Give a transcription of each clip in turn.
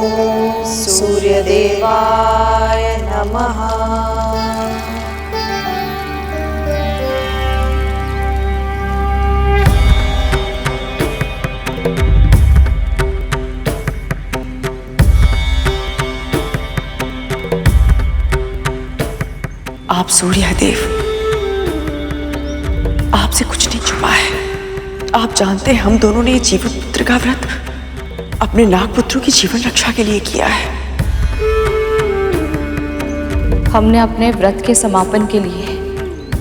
ॐ सूर्यदेवाय नमः। आप सूर्यदेव, आपसे कुछ नहीं छुपा है। आप जानते हैं हम दोनों ने जीवन पुत्र का व्रत अपने नागपुत्रों की जीवन रक्षा के लिए किया है। हमने अपने व्रत के समापन के लिए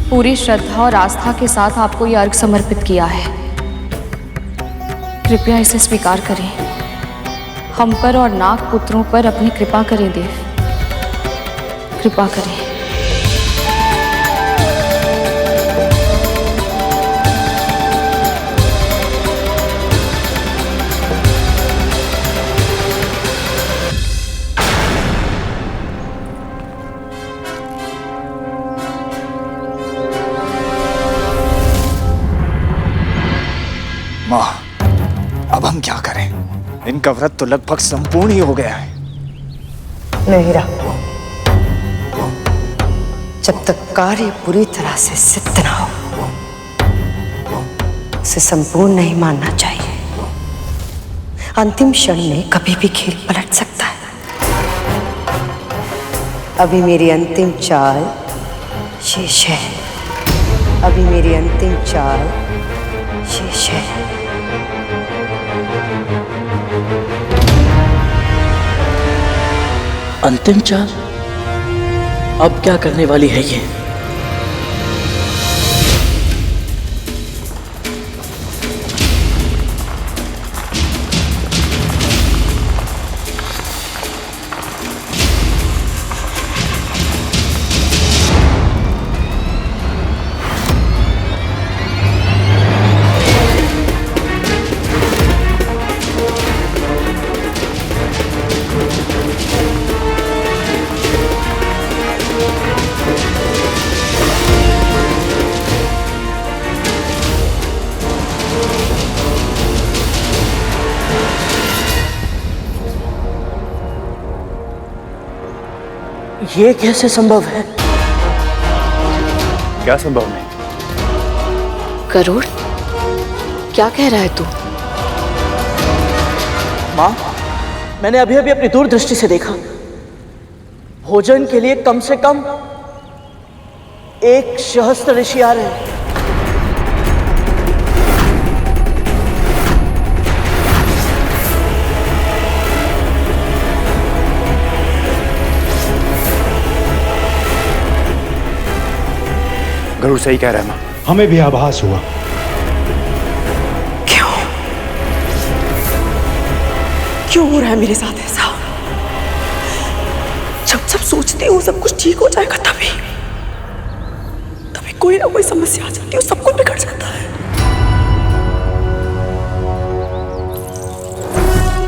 पूरी श्रद्धा और आस्था के साथ आपको ये अर्घ समर्पित किया है। कृपया इसे स्वीकार करें। हम पर और नागपुत्रों पर अपनी कृपा करें देव, कृपा करें। माँ, अब हम क्या करें? इनका व्रत तो लगभग संपूर्ण ही हो गया है। नहीं रहा, जब तक कार्य पूरी तरह से सिद्ध ना हो उसे संपूर्ण नहीं मानना चाहिए। अंतिम क्षण में कभी भी खेल पलट सकता है। अभी मेरी अंतिम चाल शेष है। अभी मेरी अंतिम चाल शेष है। अंतिम चाल? अब क्या करने वाली है ये? ये कैसे संभव है? क्या संभव नहीं? गरुड़, क्या कह रहा है तू? माँ, मैंने अभी अभी अपनी दूरदृष्टि से देखा। भोजन के लिए कम से कम 1 सहस्त्र ऋषि आ रहे हैं। गरुड़ सही कह रहा है माँ। हमें भी आभास हुआ। क्यों हो रहा है मेरे साथ ऐसा? जब सब सोचते हो सब कुछ ठीक हो जाएगा, तभी कोई ना कोई समस्या आ जाती है, सब कुछ बिगड़ जाता है।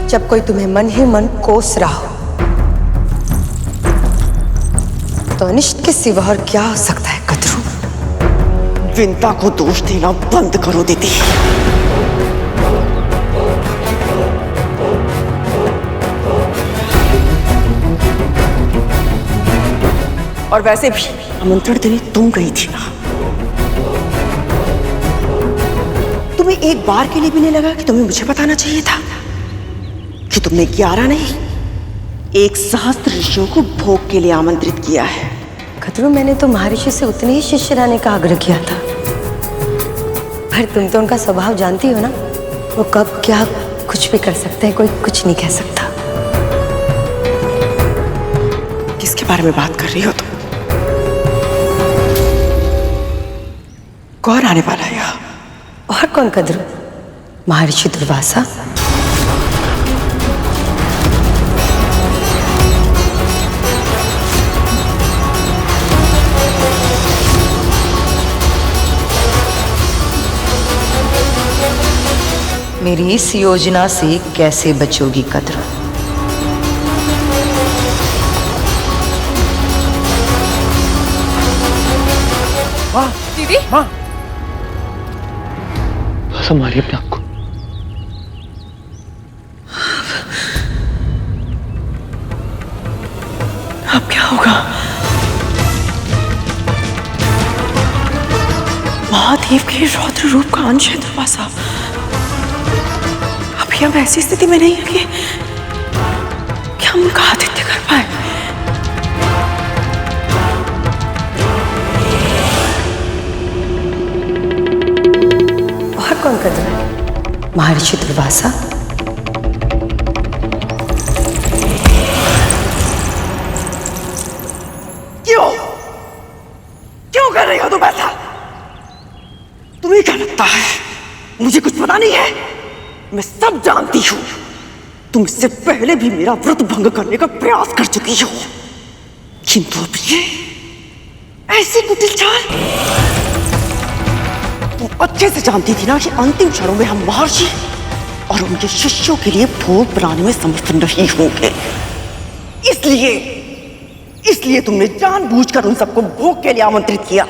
जब कोई तुम्हें मन ही मन कोस रहा हो तो अनिष्ट के सिवा और क्या हो सकता है? कतरू, विंता को दोष देना बंद करो दीदी। और वैसे भी आमंत्रण देने तुम गई थी ना। तुम्हें एक बार के लिए भी नहीं लगा कि तुम्हें मुझे बताना चाहिए था कि तुमने 11 नहीं 1 सहस्त्र ऋषियों को भोग के लिए आमंत्रित किया है? खतरू, मैंने तो महर्षि से उतने ही शिष्य रहने का आग्रह किया था, पर तुम तो उनका स्वभाव जानती हो ना। वो कब क्या कुछ भी कर सकते हैं, कोई कुछ नहीं कह सकता। किसके बारे में बात कर रही हो तुम? कौन आने वाला है यहाँ? और कौन कद्रू? महर्षि दुर्वासा। मेरी इस योजना से कैसे बचोगी कद्रू? माँ, दीदी, माँ, संभालिए अपने आप को। महादेव के रौद्र रूप का अंश है दुर्वासा। अभी हम ऐसी स्थिति में नहीं है कि हम उनका आतिथ्य कर पाए। और कौन कर रहा है? महर्षि दुर्वासा। क्यों कर रही हो तुम ऐसा? तुम्हें क्या लगता है मुझे कुछ पता नहीं है? मैं सब जानती हूं। तुम इससे पहले भी मेरा व्रत भंग करने का प्रयास कर चुकी हो, किंतु अब ये ऐसी कुटिल चाल। तुम अच्छे से जानती थी ना कि अंतिम क्षणों में हम महर्षि और उनके शिष्यों के लिए भोग बनाने में समर्थ नहीं होंगे। इसलिए तुमने जानबूझकर उन सबको भोग के लिए आमंत्रित किया,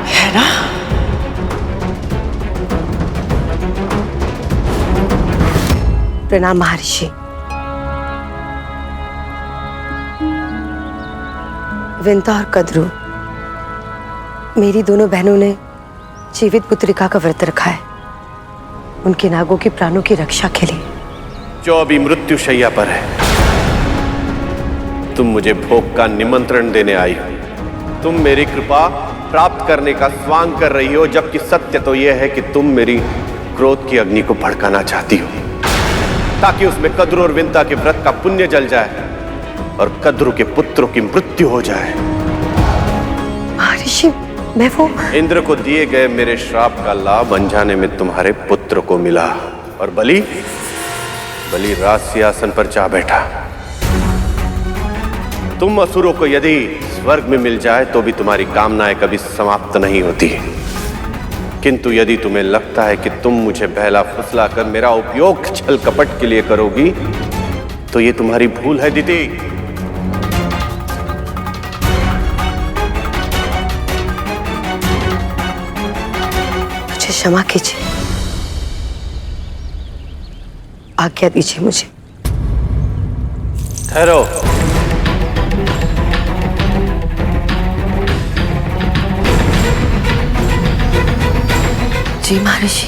है ना? प्रणाम महर्षि। विंता और कद्रू, मेरी दोनों बहनों ने जीवित पुत्रिका का व्रत रखा है, उनके नागों की प्राणों की रक्षा के लिए। जो अभी मृत्यु शैया पर है, तुम मुझे भोग का निमंत्रण देने आई हो। तुम मेरी कृपा प्राप्त करने का स्वांग कर रही हो, जबकि सत्य तो यह है कि तुम मेरी क्रोध की अग्नि को भड़काना चाहती हो, ताकि उसमें कद्रू और विंता के व्रत का पुण्य जल जाए और कद्रू के पुत्रों की मृत्यु हो जाए। महर्षि, मैं वो इंद्र को दिए गए मेरे श्राप का लाभ अनजाने में तुम्हारे पुत्र को मिला, और बलि राज सिंहासन पर जा बैठा। तुम असुरों को यदि स्वर्ग में मिल जाए तो भी तुम्हारी कामनाएं कभी समाप्त नहीं होती, किंतु यदि तुम्हें लगता है कि तुम मुझे बहला फुसला कर मेरा उपयोग छल कपट के लिए करोगी, तो ये तुम्हारी भूल है दीदी। मुझे क्षमा कीजिए, आज्ञा दीजिए मुझे। ठहरो। जी महर्षि।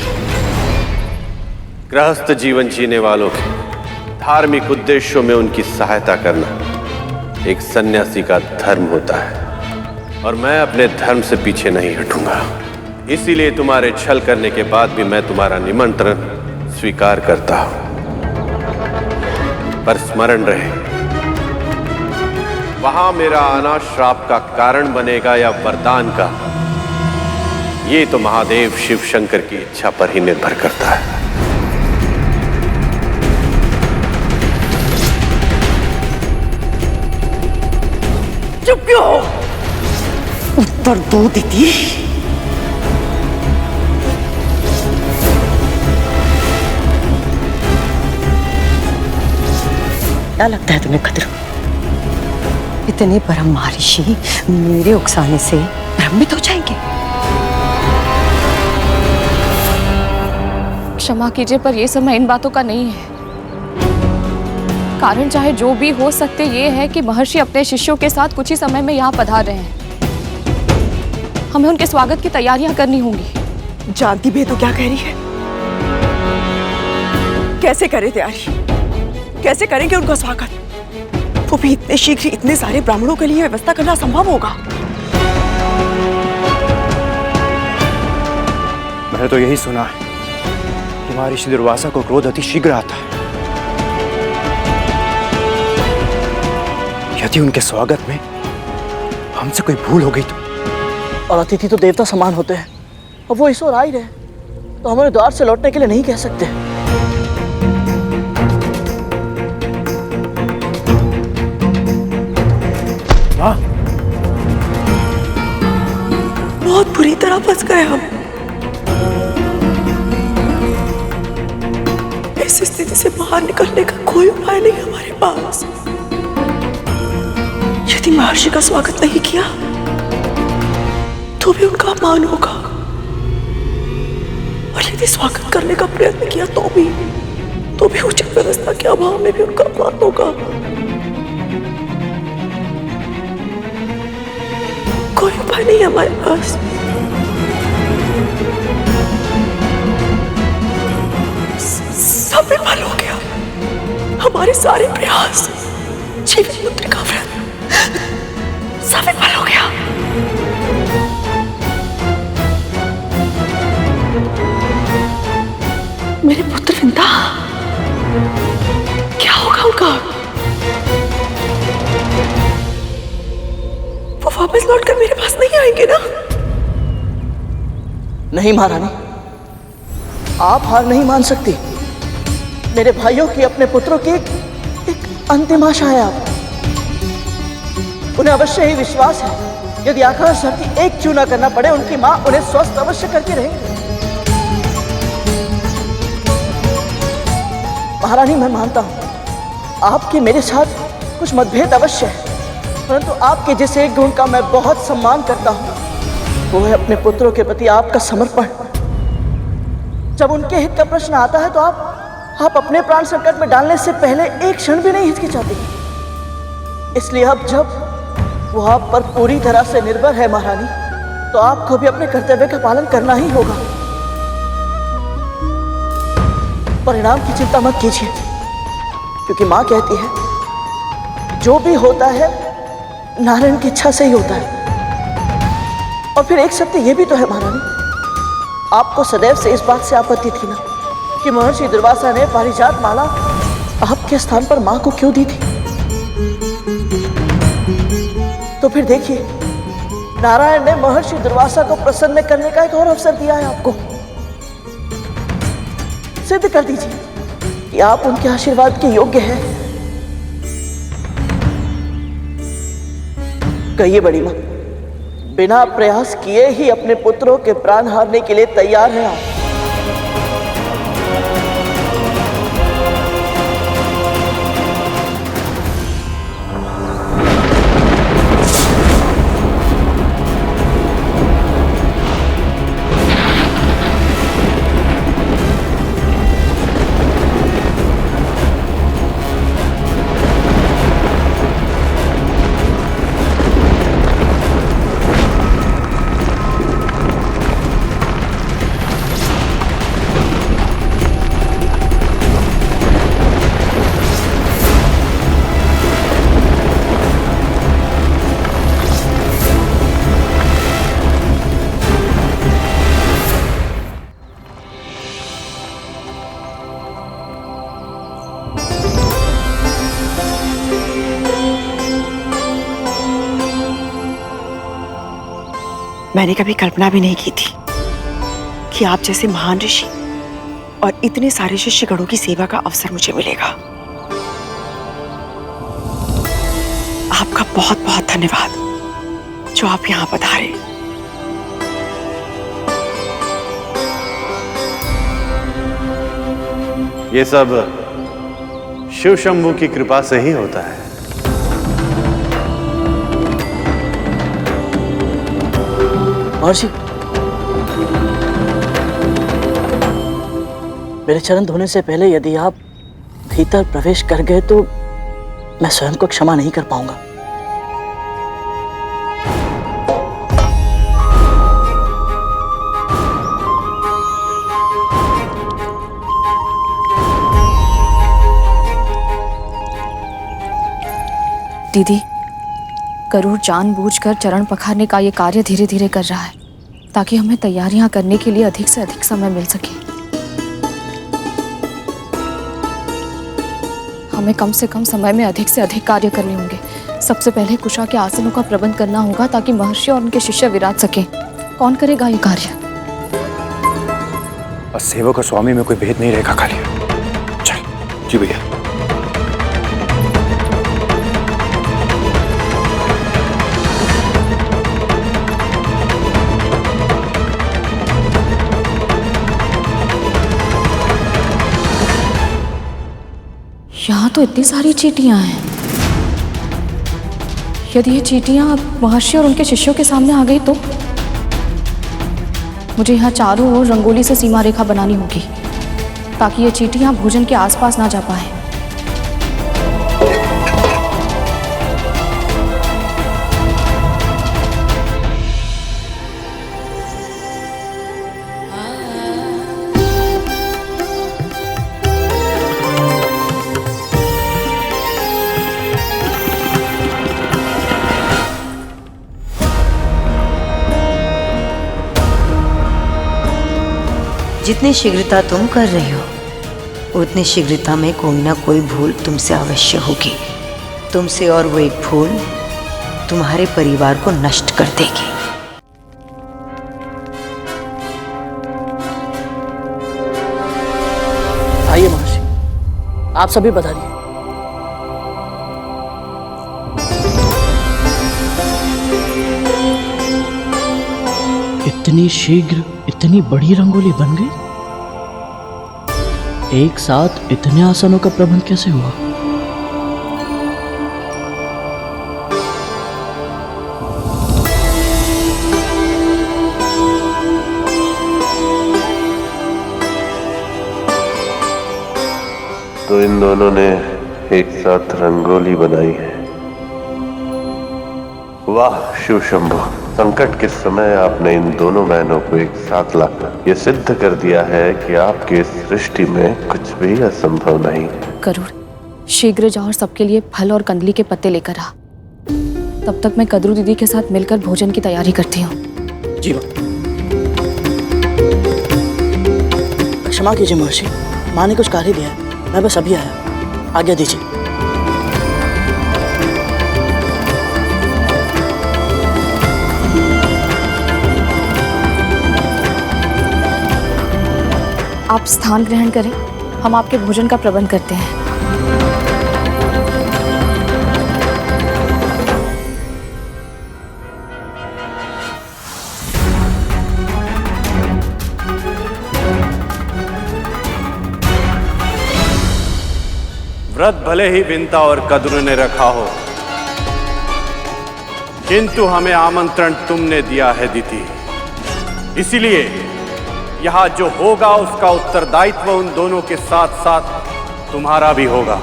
गृहस्थ जीवन जीने वालों के धार्मिक उद्देश्यों में उनकी सहायता करना एक सन्यासी का धर्म होता है, और मैं अपने धर्म से पीछे नहीं हटूंगा। इसीलिए तुम्हारे छल करने के बाद भी मैं तुम्हारा निमंत्रण स्वीकार करता हूं। पर स्मरण रहे, वहां मेरा आना श्राप का कारण बनेगा या वरदान का, ये तो महादेव शिव शंकर की इच्छा पर ही निर्भर करता है। चुप क्यों हो? उत्तर दो दीदी। क्या लगता है तुम्हें कद्रू? इतने परम महर्षि मेरे उकसाने से भ्रमित हो जाएंगे? क्षमा कीजिए, पर यह समय इन बातों का नहीं है। कारण चाहे जो भी हो, सत्य ये है कि महर्षि अपने शिष्यों के साथ कुछ ही समय में यहाँ पधार रहे हैं। हमें उनके स्वागत की तैयारियां करनी होंगी। जानती भी है तो क्या कह रही है? कैसे करें तैयारी? कैसे करेंगे उनका स्वागत? वो भी इतने शीघ्र इतने सारे ब्राह्मणों के लिए व्यवस्था करना संभव होगा? मैंने तो यही सुना है कि महर्षि दुर्वासा को क्रोध अति शीघ्र आता है। यदि उनके स्वागत में हमसे कोई भूल हो गई तो? और अतिथि तो देवता समान होते हैं, और वो इस ओर आ ही रहे, तो हमारे द्वार से लौटने के लिए नहीं कह सकते। माँ, बहुत बुरी तरह फंस गए हम। इस स्थिति से बाहर निकलने का कोई उपाय नहीं हमारे पास। यदि महर्षि का स्वागत नहीं किया तो भी उनका अपमान होगा, और यदि स्वागत करने का प्रयत्न किया तो भी उचित व्यवस्था के अभाव में भी उनका अपमान होगा। कोई उपाय नहीं हमारे पास। सब विफल हो गया। हमारे सारे प्रयास, जीवित पुत्र का व्रत सब विफल हो गया। मेरे पुत्र विंदा, क्या होगा उनका? वो वापस लौटकर मेरे पास नहीं आएंगे ना? नहीं महारानी, आप हार नहीं मान सकती। मेरे भाइयों की, अपने पुत्रों की एक अंतिम आशा है आप। उन्हें अवश्य ही विश्वास है, यदि आकाश धरती एक चूना करना पड़े, उनकी मां उन्हें स्वस्थ अवश्य करके रहेंगी। महारानी, मैं मानता हूं आपके मेरे साथ कुछ मतभेद अवश्य है, परंतु आपके जिस एक गुण का मैं बहुत सम्मान करता हूं, वो है अपने पुत्रों के प्रति आपका समर्पण। जब उनके हित का प्रश्न आता है तो आप अपने प्राण संकट में डालने से पहले एक क्षण भी नहीं हिचकिचाते। इसलिए अब जब वो आप पर पूरी तरह से निर्भर है महारानी, तो आपको भी अपने कर्तव्य का पालन करना ही होगा। परिणाम की चिंता मत कीजिए, क्योंकि मां कहती है जो भी होता है नारायण की इच्छा से ही होता है। और फिर एक सत्य यह भी तो है महारानी, आपको सदैव से इस बात से आपत्ति थी ना कि महर्षि दुर्वासा ने पारिजात माला आपके स्थान पर मां को क्यों दी थी। तो फिर देखिए, नारायण ने महर्षि दुर्वासा को प्रसन्न करने का एक और अवसर दिया है आपको। सिद्ध कर दीजिए कि आप उनके आशीर्वाद के योग्य हैं। कहिए बड़ी मां, बिना प्रयास किए ही अपने पुत्रों के प्राण हारने के लिए तैयार हैं आप? मैंने कभी कल्पना भी नहीं की थी कि आप जैसे महान ऋषि और इतने सारे शिष्यगणों की सेवा का अवसर मुझे मिलेगा। आपका बहुत बहुत धन्यवाद जो आप यहां पधारे। ये सब शिव शंभू की कृपा से ही होता है। महर्षि, मेरे चरण धोने से पहले यदि आप भीतर प्रवेश कर गए तो मैं स्वयं को क्षमा नहीं कर पाऊंगा। दीदी, गरुड़ जानबूझकर चरण पखारने का ये कार्य धीरे धीरे कर रहा है ताकि हमें तैयारियां करने के लिए अधिक से अधिक समय मिल सके। हमें कम से कम समय में अधिक से अधिक कार्य करने होंगे। सबसे पहले कुशा के आसनों का प्रबंध करना होगा ताकि महर्षि और उनके शिष्य विराज सकें। कौन करेगा ये कार्य? और सेवक और स्वामी में कोई भेद नहीं रहेगा कालिया। चल। जी भैया। यहाँ तो इतनी सारी चींटियां हैं। यदि ये चींटियां महर्षि और उनके शिष्यों के सामने आ गई तो मुझे यहाँ चारों ओर रंगोली से सीमा रेखा बनानी होगी ताकि ये चींटियां भोजन के आसपास ना जा पाए। जितनी शीघ्रता तुम कर रही हो उतनी शीघ्रता में कोई ना कोई भूल तुमसे अवश्य होगी। तुमसे और वो एक भूल तुम्हारे परिवार को नष्ट कर देगी। आइए महर्षि, आप सभी बताइए। इतनी शीघ्र इतनी बड़ी रंगोली बन गई? एक साथ इतने आसनों का प्रबंध कैसे हुआ? तो इन दोनों ने एक साथ रंगोली बनाई है। वाह शिव शंभु, संकट के समय आपने इन दोनों बहनों को एक साथ लाकर ये सिद्ध कर दिया है कि आपके सृष्टि में कुछ भी असंभव नहीं। करूर, शीघ्र जाओ और सबके लिए फल और कंदली के पत्ते लेकर आ। तब तक मैं कदरू दीदी के साथ मिलकर भोजन की तैयारी करती हूँ। जी माँ। क्षमा कीजिए महर्षि, माँ ने कुछ कार्य दिया है, मैं बस अभी आया, आज्ञा दीजिए। आप स्थान ग्रहण करें, हम आपके भोजन का प्रबंध करते हैं। व्रत भले ही विंता और कद्रू ने रखा हो, किंतु हमें आमंत्रण तुमने दिया है दीदी। इसीलिए यहां जो होगा उसका उत्तरदायित्व उन दोनों के साथ साथ तुम्हारा भी होगा।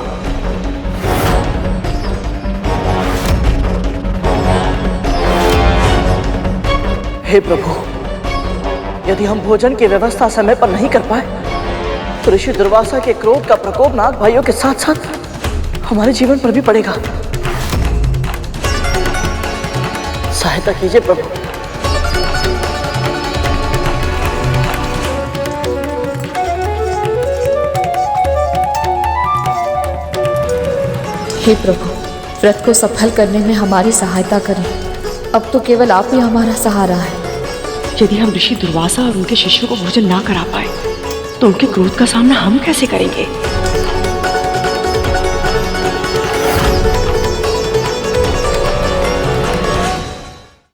हे प्रभु, यदि हम भोजन की व्यवस्था समय पर नहीं कर पाए तो ऋषि दुर्वासा के क्रोध का प्रकोप नाग भाइयों के साथ साथ हमारे जीवन पर भी पड़ेगा। सहायता कीजिए प्रभु। हे प्रभु, व्रत को सफल करने में हमारी सहायता करें। अब तो केवल आप ही हमारा सहारा है। यदि हम ऋषि दुर्वासा और उनके शिष्यों को भोजन ना करा पाए तो उनके क्रोध का सामना हम कैसे करेंगे?